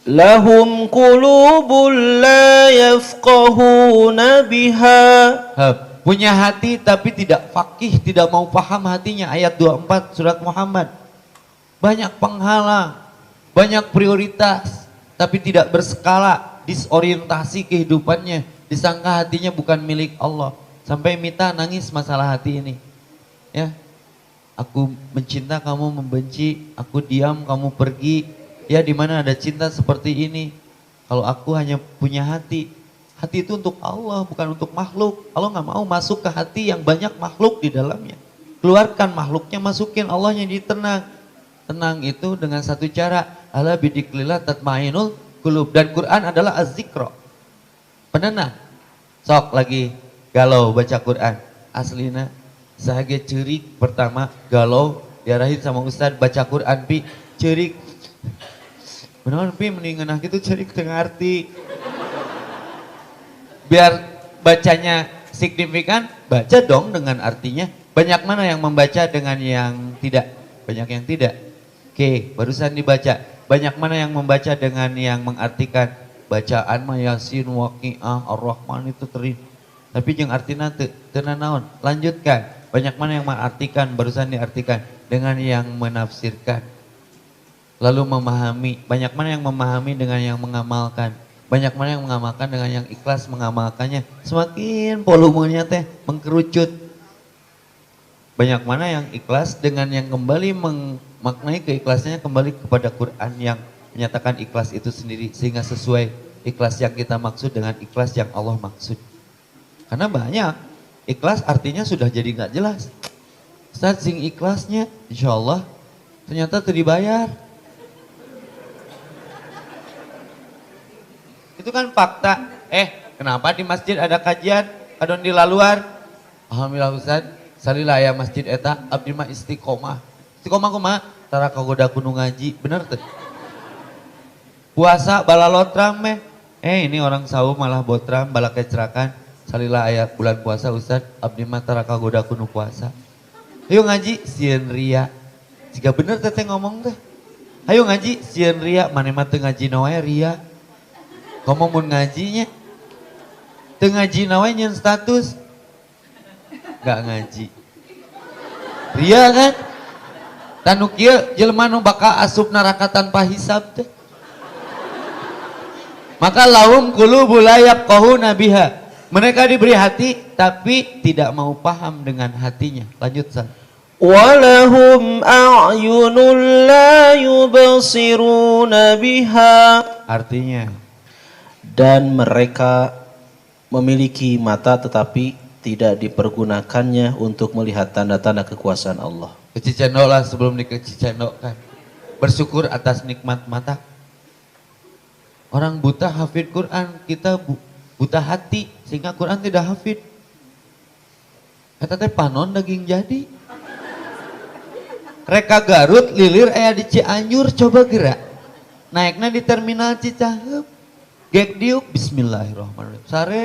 Lahum qulubun la yafqahuna biha. Punya hati tapi tidak fakih, tidak mau paham hatinya. Ayat 24 surat Muhammad. Banyak penghalang. Banyak prioritas, tapi tidak berskala, disorientasi kehidupannya, disangka hatinya bukan milik Allah. Sampai Mita nangis masalah hati ini. Ya, aku mencinta, kamu membenci, aku diam, kamu pergi. Ya, di mana ada cinta seperti ini? Kalau aku hanya punya hati, hati itu untuk Allah, bukan untuk makhluk. Allah nggak mau masuk ke hati yang banyak makhluk di dalamnya. Keluarkan makhluknya, masukin Allahnya, jadi tenang. Tenang itu dengan satu cara, ala bidiklillah tatmainul qulub, dan Quran adalah az-zikra, penenang. Sok lagi galau baca Quran, aslina sahage ceurik pertama galau diarahin sama Ustad baca Quran pi ceurik. Beneran pi mendingan gitu ceurik tengah arti. Biar bacanya signifikan, baca dong dengan artinya. Banyak mana yang membaca dengan yang tidak? Banyak yang tidak. Oke, barusan dibaca. Banyak mana yang membaca dengan yang mengartikan bacaan mah Yasin, Waqiah, Ar-Rahman itu terin. Tapi yang artinya teu naon. Lanjutkan. Banyak mana yang mengartikan, barusan diartikan dengan yang menafsirkan. Lalu memahami. Banyak mana yang memahami dengan yang mengamalkan. Banyak mana yang mengamalkan dengan yang ikhlas mengamalkannya. Semakin volumenya teh mengkerucut. Banyak mana yang ikhlas dengan yang kembali memaknai keikhlasannya kembali kepada Quran yang menyatakan ikhlas itu sendiri. Sehingga sesuai ikhlas yang kita maksud dengan ikhlas yang Allah maksud. Karena banyak ikhlas artinya sudah jadi gak jelas. Ustaz sing ikhlasnya insya Allah ternyata terdibayar. Itu kan fakta. Kenapa di masjid ada kajian? Kadon di laluar. Alhamdulillah Ustaz, salila aya masjid eta abdi mah istiqomah. Istiqomah kumaha? Tara kagoda kudu ngaji. Bener tuh. Puasa balalotram meh. Ini orang saum malah botram bala kecerakan. Salila aya bulan puasa Ustaz, abdi mah tara kagoda kudu puasa. Ayo ngaji sieun ria. Jika bener teteh ngomong teh. Ayo ngaji sieun ria, mane mah teu ngaji nawe ria. Ngomong mun ngajinya, teu ngaji nawe nyeun status, gak ngaji. Ria kan? Tanu kieu jelema nu bakal asup neraka tanpa hisab teh. Maka lahum qulubul la yafqahuna biha. Mereka diberi hati tapi tidak mau paham dengan hatinya. Lanjut San. Walahum a'yunun la yubsiruna biha. Artinya, dan mereka memiliki mata tetapi tidak dipergunakannya untuk melihat tanda-tanda kekuasaan Allah. kecicendok lah sebelum dikecicendokkan. Bersyukur atas nikmat mata. Orang buta hafid Quran, kita buta hati sehingga Quran tidak hafid. Kata teh panon daging jadi. Reka Garut lilir aya di Cianjur coba gerak. Naiknya di terminal Cicaheum. Gek diuk bismillahirrahmanirrahim. Sare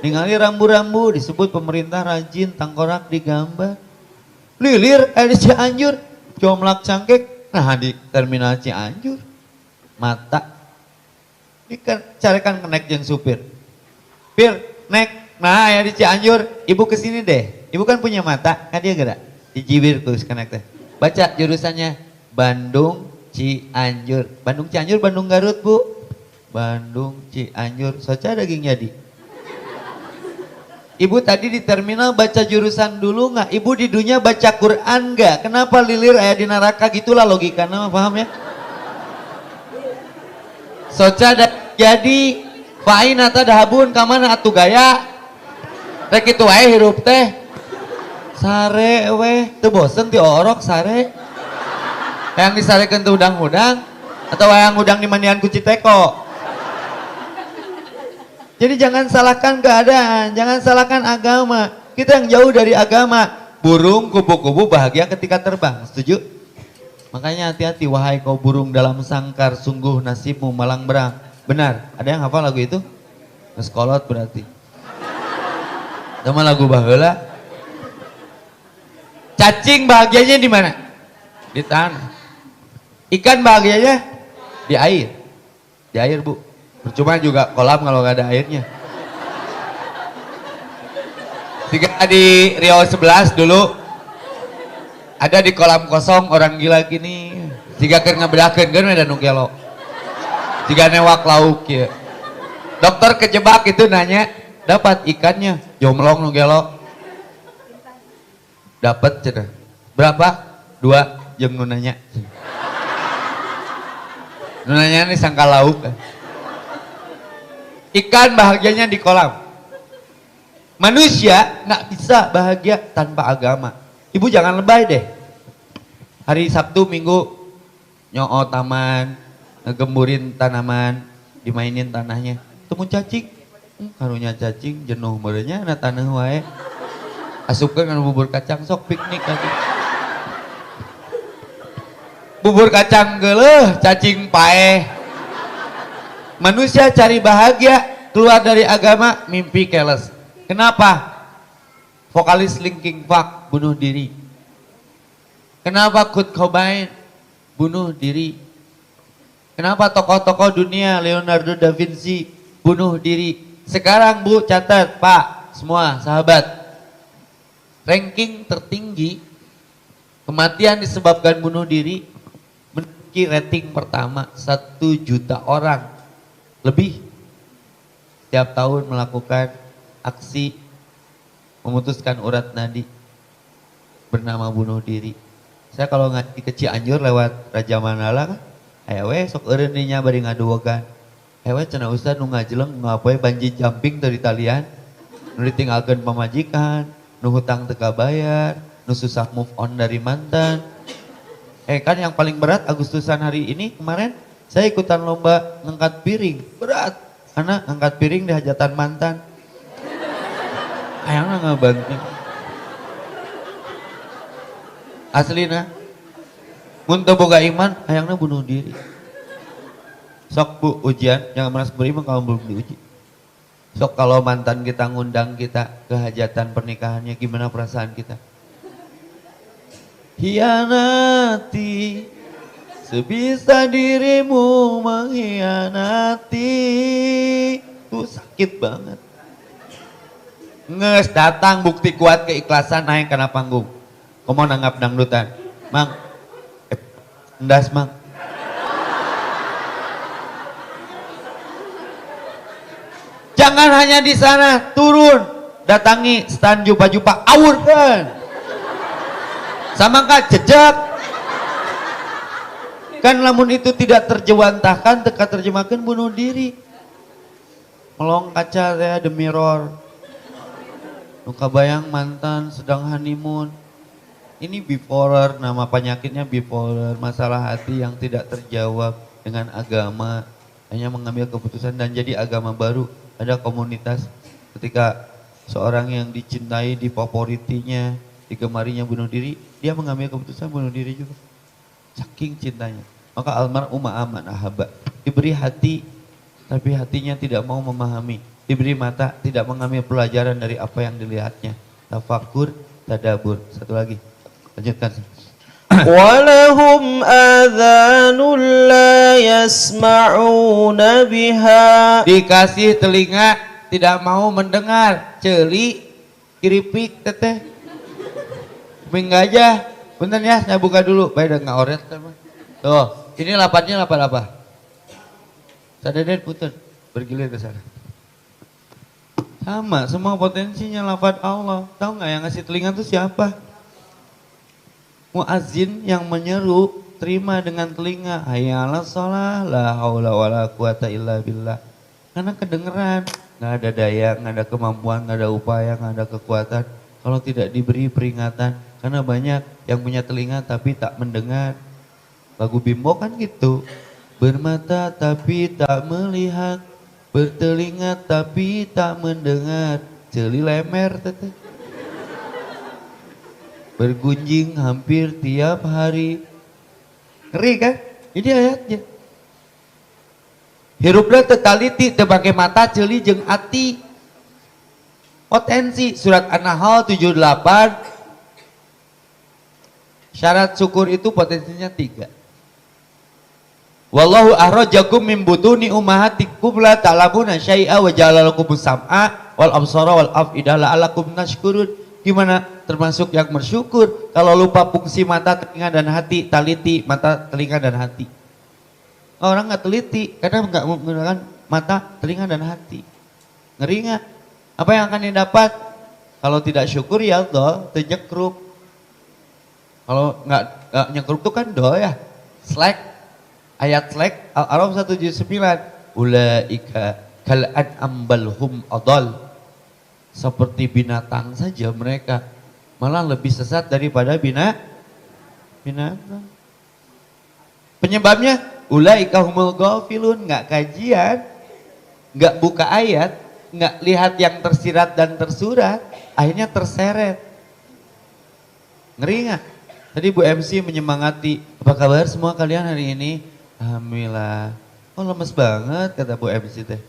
ningali rambu-rambu disebut pemerintah rajin tangkorak digambar. Lilir aya di Cianjur, comlak cangkek nah di terminal Cianjur. Mata dicarekan kenek jeung supir. Pir, nek, nah ya di Cianjur, ibu kesini deh. Ibu kan punya mata, kan dia gerak. Dijibir terus kenek teh. Baca jurusannya Bandung Cianjur. Bandung Cianjur, Bandung Garut bu. Bandung Cianjur, soca daging jadi. Ibu tadi di terminal baca jurusan dulu nggak? Ibu di dunia baca Quran nggak? Kenapa lilir aya di neraka gitulah logikanya, paham ya? Soca jadi faina tah dahabun ka mana atuh gaya? Rek kitu wae hirup teh. Sare weh, teu bosen ti orok sare. Hayang disarekeun teu udang-udang atau hayang udang dimandian ku Citeko. Jadi jangan salahkan keadaan, jangan salahkan agama. Kita yang jauh dari agama. Burung kupu-kupu bahagia ketika terbang, setuju? Makanya hati-hati wahai kau burung dalam sangkar, sungguh nasibmu malang berang. Benar, ada yang hafal lagu itu? Ngeskolot berarti. Sama lagu baheula. Cacing bahagianya di mana? Di tanah. Ikan bahagianya di air. Di air bu. Percuma juga kolam kalau gak ada airnya. Jika di Riau 11 dulu ada di kolam kosong orang gila gini. Jika keur ngabedakeun kan ada nu gelo. Jika newak lauk ya. Dokter kejebak itu nanya, dapat ikannya jomlong nu gelo. Dapat cenah. Berapa? 2 jeung nu nanya. Nu nanya ini sangka lauk. Ikan bahagianya di kolam. Manusia nggak bisa bahagia tanpa agama. Ibu jangan lebay deh. Hari Sabtu Minggu nyoo taman, ngegemburin tanaman, dimainin tanahnya. Temu cacing, karunya cacing jenuh merenya na tanah wae. Asupkeun kana bubur kacang sok piknik lagi. Bubur kacang geuleuh, cacing paeh. Manusia cari bahagia, keluar dari agama, mimpi keles. Kenapa? Vokalis Linkin Park bunuh diri. Kenapa Kurt Cobain bunuh diri? Kenapa tokoh-tokoh dunia Leonardo da Vinci bunuh diri? Sekarang bu catat pak, semua sahabat. Ranking tertinggi kematian disebabkan bunuh diri memiliki rating pertama 1 juta orang. lebih tiap tahun melakukan aksi memutuskan urat nadi bernama bunuh diri. Saya kalau ngaji ke Cianjur lewat Raja Mandala kan, aya we sok eureun dinya bari ngaduwegan. Aya we cenah ustad nu ngajeleng ngapoe banji jumping dari talian, nu ditinggalkeun pamajikan, nu hutang teu kabayar, nu susah move on dari mantan. Kan yang paling berat Agustusan hari ini kemarin saya ikutan lomba ngangkat piring, berat. Karena ngangkat piring di hajatan mantan. Ayangna ngabanting. Aslina. Mun teu boga iman, ayangna bunuh diri. Sok Bu ujian, jangan merasa beriman kalau belum diuji. Sok kalau mantan kita ngundang kita ke hajatan pernikahannya, gimana perasaan kita? Hianati, sebisa dirimu mengkhianati. Tuh sakit banget. Nges datang bukti kuat keikhlasan naik karena panggung. Komo nanggap dangdutan. Mang, endas mang. Jangan hanya di sana, turun. Datangi stand jupa-jupa, awurkan. Sama kak jejak. Kan lamun itu tidak terjewantahkan, teka terjemahkan bunuh diri. Melong kaca saya the mirror. Nuka bayang mantan sedang honeymoon. Ini bipolar, nama penyakitnya bipolar. Masalah hati yang tidak terjawab dengan agama. Hanya mengambil keputusan dan jadi agama baru. Ada komunitas ketika seorang yang dicintai, difavoritinya, digemarinya bunuh diri. Dia mengambil keputusan bunuh diri juga. Saking cintanya. Maka almarhum aman ahaba. Diberi hati, tapi hatinya tidak mau memahami. Diberi mata, tidak mengambil pelajaran dari apa yang dilihatnya. Tafakur, tadabur. Satu lagi, lanjutkan. Walahum adhanun la yasma'una biha. Dikasih telinga, tidak mau mendengar. Celi, kiripik, teteh. Minggu aja. Bentar ya, saya buka dulu. Baik, udah oret. Tuh, ini lapatnya lapat apa? Sadeden puter, bergilir ke sana. Sama, semua potensinya lafaz Allah. Tahu nggak yang ngasih telinga itu siapa? Muazzin yang menyeru, terima dengan telinga. Hayya 'alas shalah, la haula wala quwata illa billah. Karena kedengeran, nggak ada daya, nggak ada kemampuan, nggak ada upaya, nggak ada kekuatan. Kalau tidak diberi peringatan, karena banyak yang punya telinga tapi tak mendengar. Lagu Bimbo kan gitu. Bermata tapi tak melihat. Bertelinga tapi tak mendengar. Celi lemer teteh. Bergunjing hampir tiap hari. Ngeri kan? Ini ayatnya. Hirupna tetaliti tebake mata celi jeung ati. Potensi surat An-Nahl 78. Syarat syukur itu potensinya 3. Wallahu ahrajakum min butuni ummahatikum la ta'lamuna syai'a wa ja'ala lakumus sam'a wal absara wal af'idah la'allakum tashkurun. Gimana termasuk yang bersyukur kalau lupa fungsi mata, telinga dan hati, taliti mata, telinga dan hati. Orang nggak teliti karena nggak menggunakan mata, telinga dan hati. Ngeri nggak? Apa yang akan didapat? Kalau tidak syukur ya Allah, nyekruk. Kalau nggak nyekruk itu kan doa ya, slack. Ayat selek Al-A'raf 179. Ulaika kal'an'am bal hum adall. Seperti binatang saja mereka, malah lebih sesat daripada binatang. Penyebabnya ulaika humul ghafilun, enggak kajian, enggak buka ayat, enggak lihat yang tersirat dan tersurat, akhirnya terseret. Ngeri enggak? Tadi Bu MC menyemangati, apa kabar semua kalian hari ini? Alhamdulillah. Oh lemes banget kata Bu MC teh.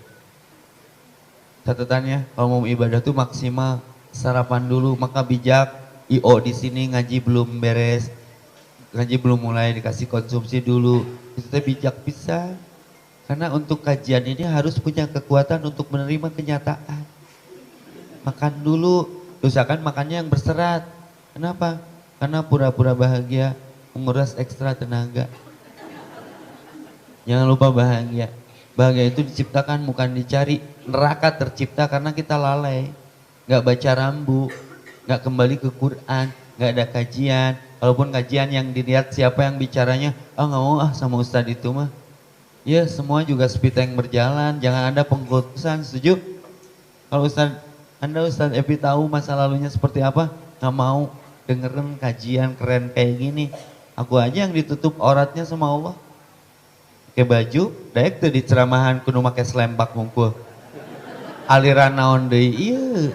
Catatannya kalau mau ibadah tuh maksimal sarapan dulu, maka bijak. IO di sini ngaji belum beres, ngaji belum mulai dikasih konsumsi dulu. Itu teh bijak bisa. Karena untuk kajian ini harus punya kekuatan untuk menerima kenyataan. Makan dulu, usahakan makannya yang berserat. Kenapa? Karena pura-pura bahagia menguras ekstra tenaga. Jangan lupa bahagia. Bahagia itu diciptakan bukan dicari. Neraka tercipta karena kita lalai. Gak baca rambu, gak kembali ke Quran, gak ada kajian. Kalaupun kajian yang dilihat siapa yang bicaranya, gak mau sama ustadz itu mah. Ya semua juga speed yang berjalan, jangan ada pengkultusan, setuju? Kalau Ustadz Epi tahu masa lalunya seperti apa, gak mau dengerin kajian keren kayak gini. Aku aja yang ditutup auratnya sama Allah. Pakai baju, daek tuh di ceramahan kudu make selempak mungkul. Aliran naon deui ieu.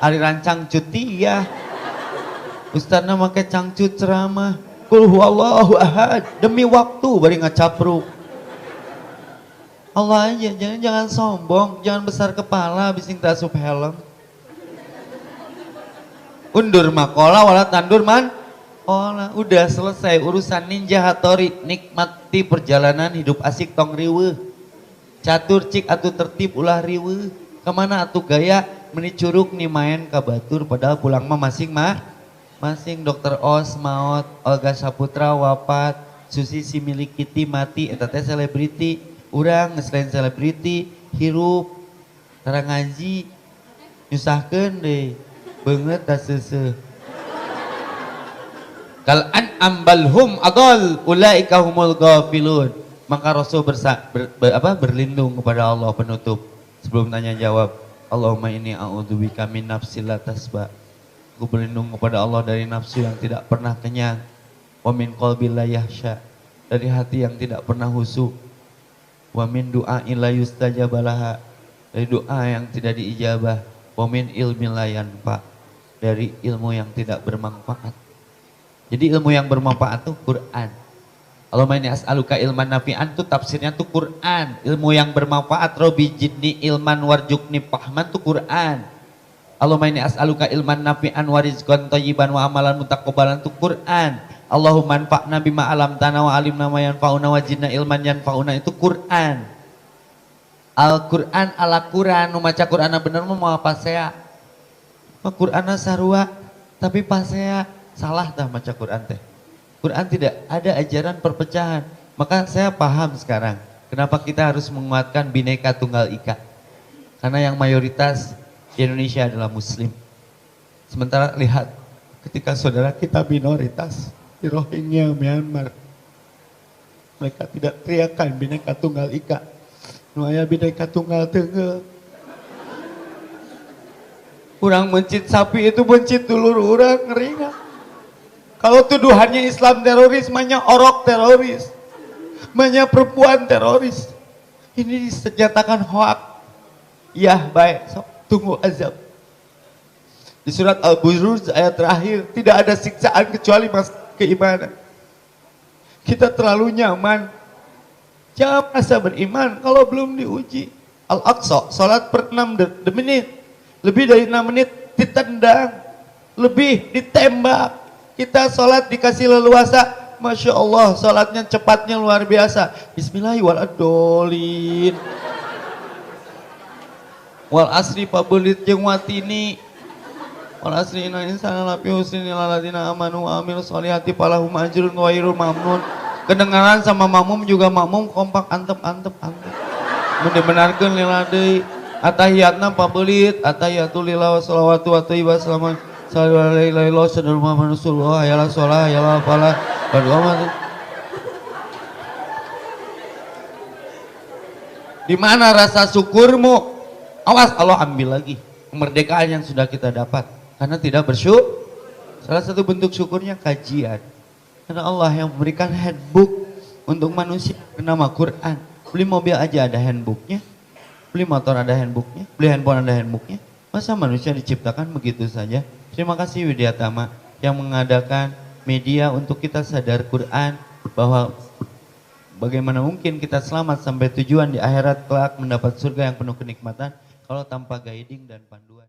Aliran cangcut ya. Ustadzna make cangcut ceramah. Qul huwallahu ahad, demi waktu bari ngacapruk. Allah aja, jangan sombong, jangan besar kepala bising tasup helm. Undur makola wala tandur man. Udah selesai urusan Ninja Hattori, nikmati perjalanan hidup asik tong riweuh. Catur cik atuh tertib ulah riweuh. Kemana atuh gaya meni curug nih main ka batur padahal pulang mah masing Dokter Os maot, Olga Saputra wafat, Susi si milik Kitty mati, eta teh selebriti. Urang selain selebriti, hirup, tara ngaji, nyusahkeun deui. Beungeut da seuseuh. Kal an'am bal hum adall ulaika humul ghafilun. Maka Rasul berlindung kepada Allah penutup. Sebelum tanya jawab, Allahumma inni a'udzubika min nafsil la tasba. Aku berlindung kepada Allah dari nafsu yang tidak pernah kenyang. Wa min qalbil la yahsya, dari hati yang tidak pernah husu. Wa min du'ain la yustajabalaha, dari doa yang tidak diijabah. Wa min ilmin la yanfa, dari ilmu yang tidak bermanfaat. Jadi ilmu yang bermanfaat itu Quran. Allahumma inni as'aluka ilman nafi'an itu tafsirnya tuh Quran. Ilmu yang bermanfaat, Robi jidni ilman warjukni fahman tuh Quran. Allahumma inni as'aluka ilman nafi'an wa rizqan thayyiban wa amalan mutaqabbalan tu Quran. Allahumma anfa'na bima alamtana wa alimna ma yanfa'una wa zidna ilman yanfa'una itu Quran. Al-Quran ala Quran, nu maca Qur'ana bener mau apa saya? Qur'ana sarua tapi pasea salah dah maca Quran teh. Quran tidak ada ajaran perpecahan. Maka saya paham sekarang kenapa kita harus menguatkan Bhinneka Tunggal Ika. Karena yang mayoritas di Indonesia adalah Muslim. Sementara lihat ketika saudara kita minoritas di Rohingya, Myanmar, mereka tidak teriakan Bhinneka Tunggal Ika. Nu aya Bhinneka Tunggal Teunggal. Urang mencit sapi itu mencit dulur urang ngeringat. Kalau tuduhannya Islam teroris, mahnya orok teroris, mahnya perempuan teroris. Ini dinyatakan hoak. Ya baik, so, tunggu azab. Di surat Al-Buruj ayat terakhir, tidak ada siksaan kecuali mas keimanan. Kita terlalu nyaman. Jangan merasa beriman kalau belum diuji. Al-Aqsa, salat per 6 menit. Lebih dari 6 menit ditendang. Lebih ditembak. Kita sholat dikasih leluasa, Masya Allah, sholatnya cepatnya luar biasa. Bismillahirrahmanirrahim. Wal asri pabelit jeung watini. Wal asri inna insana lafi husnin illal ladzina amanu wa amilus sholihati falahum ajrun ghairul mamnun. Kedengaran sama makmum juga makmum kompak antep. Mun dibenarkeun lila deui. Atahiyatna pabelit, atahiyatul lillah wa sholawatu wa thayyibah salaman. Sallallahu alaihi wasallam Muhammad Rasulullah ayalah sholah ayalah falah berdoa. Di mana rasa syukurmu? Awas Allah ambil lagi kemerdekaan yang sudah kita dapat karena tidak bersyukur. Salah satu bentuk syukurnya kajian. Karena Allah yang memberikan handbook untuk manusia bernama Quran. Beli mobil aja ada handbooknya, beli motor ada handbooknya, beli handphone ada handbooknya. Masa manusia diciptakan begitu saja? Terima kasih Widyatama yang mengadakan media untuk kita sadar Quran bahwa bagaimana mungkin kita selamat sampai tujuan di akhirat kelak mendapat surga yang penuh kenikmatan kalau tanpa guiding dan panduan.